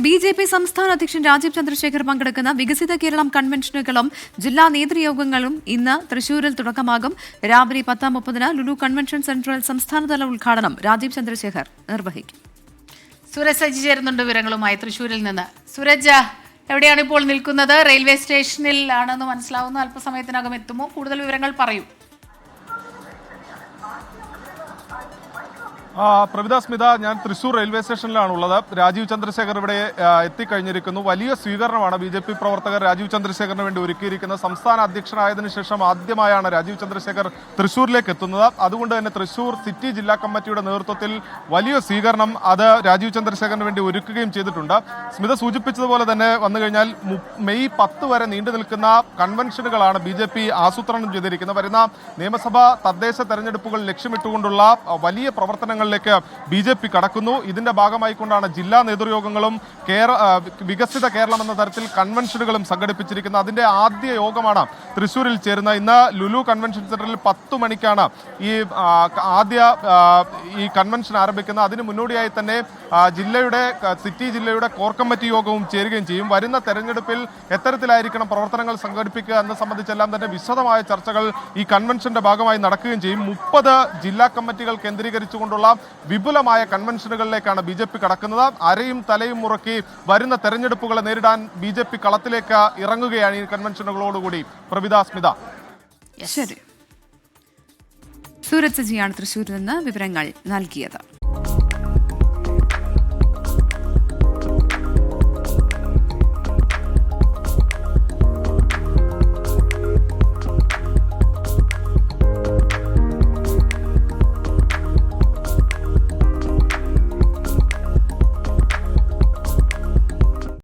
BJP. സംസ്ഥാന അധ്യക്ഷൻ രാജീവ് ചന്ദ്രശേഖർ പങ്കെടുക്കുന്ന വികസിത കേരളം കൺവെൻഷനുകളും ജില്ലാ നേതൃയോഗങ്ങളും ഇന്ന് തൃശൂരിൽ തുടക്കമാകും. രാവിലെ 10:30 ലുലു കൺവെൻഷൻ സെന്ററിൽ സംസ്ഥാനതല ഉദ്ഘാടനം രാജീവ് ചന്ദ്രശേഖർ നിർവഹിക്കും. സൂരജ് സജി ചേരുന്നുണ്ട് വിവരങ്ങളുമായി തൃശൂരിൽ നിന്ന്. സൂരജ്, എവിടെയാണ് ഇപ്പോൾ നിൽക്കുന്നത്? റെയിൽവേ സ്റ്റേഷനിൽ ആണെന്ന് മനസ്സിലാവുന്നു. അല്പസമയത്തിനകം എത്തുമോ? കൂടുതൽ വിവരങ്ങൾ പറയൂ. പ്രവിത സ്മിത, ഞാൻ തൃശൂർ റെയിൽവേ സ്റ്റേഷനിലാണുള്ളത്. രാജീവ് ചന്ദ്രശേഖർ ഇവിടെ എത്തിക്കഴിഞ്ഞിരിക്കുന്നു. വലിയ സ്വീകരണമാണ് ബി.ജെ.പി. പ്രവർത്തകർ രാജീവ് ചന്ദ്രശേഖറിന് വേണ്ടി ഒരുക്കിയിരിക്കുന്നത്. സംസ്ഥാന അധ്യക്ഷനായതിനു ശേഷം ആദ്യമായാണ് രാജീവ് ചന്ദ്രശേഖർ തൃശൂരിലേക്ക് എത്തുന്നത്. അതുകൊണ്ട് തന്നെ തൃശൂർ സിറ്റി ജില്ലാ കമ്മിറ്റിയുടെ നേതൃത്വത്തിൽ വലിയ സ്വീകരണം അത് രാജീവ് ചന്ദ്രശേഖറിന് വേണ്ടി ഒരുക്കുകയും ചെയ്തിട്ടുണ്ട്. സ്മിത സൂചിപ്പിച്ചതുപോലെ തന്നെ വന്നു കഴിഞ്ഞാൽ മെയ് 10 വരെ നീണ്ടു നിൽക്കുന്ന കൺവെൻഷനുകളാണ് ബി.ജെ.പി. ആസൂത്രണം ചെയ്തിരിക്കുന്നത്. വരുന്ന നിയമസഭാ തദ്ദേശ തെരഞ്ഞെടുപ്പുകൾ ലക്ഷ്യമിട്ടുകൊണ്ടുള്ള വലിയ പ്രവർത്തനങ്ങൾ ബി.ജെ.പി. കടക്കുന്നു. ഇതിന്റെ ഭാഗമായിക്കൊണ്ടാണ് ജില്ലാ നേതൃയോഗങ്ങളും വികസിത കേരളം എന്ന തരത്തിൽ കൺവെൻഷനുകളും സംഘടിപ്പിച്ചിരിക്കുന്നത്. അതിന്റെ ആദ്യ യോഗമാണ് തൃശ്ശൂരിൽ ചേരുന്നത്. ഇന്ന് ലുലു കൺവെൻഷൻ സെന്ററിൽ 10 മണിക്കാണ് ഈ കൺവെൻഷൻ ആരംഭിക്കുന്നത്. അതിന് മുന്നോടിയായി തന്നെ സിറ്റി ജില്ലയുടെ കോർ കമ്മിറ്റി യോഗവും ചേരുകയും ചെയ്യും. വരുന്ന തെരഞ്ഞെടുപ്പിൽ എത്തരത്തിലായിരിക്കണം പ്രവർത്തനങ്ങൾ സംഘടിപ്പിക്കുക എന്നത് സംബന്ധിച്ചെല്ലാം തന്നെ വിശദമായ ചർച്ചകൾ ഈ കൺവെൻഷന്റെ ഭാഗമായി നടക്കുകയും ചെയ്യും. 30 ജില്ലാ കമ്മിറ്റികൾ കേന്ദ്രീകരിച്ചുകൊണ്ടുള്ള വിപുലമായ കൺവെൻഷനുകളിലേക്കാണ് ബി.ജെ.പി. കടക്കുന്നത്. അരയും തലയും മുറക്കി വരുന്ന തെരഞ്ഞെടുപ്പുകളെ നേരിടാൻ ബി.ജെ.പി. കളത്തിലേക്ക് ഇറങ്ങുകയാണ് ഈ കൺവെൻഷനുകളോടുകൂടി. പ്രവിത, സ്മിത. ശരി, സൂരജ് സജിയാണ് തൃശ്ശൂരിൽ നിന്ന് വിവരങ്ങൾ നൽകിയത്.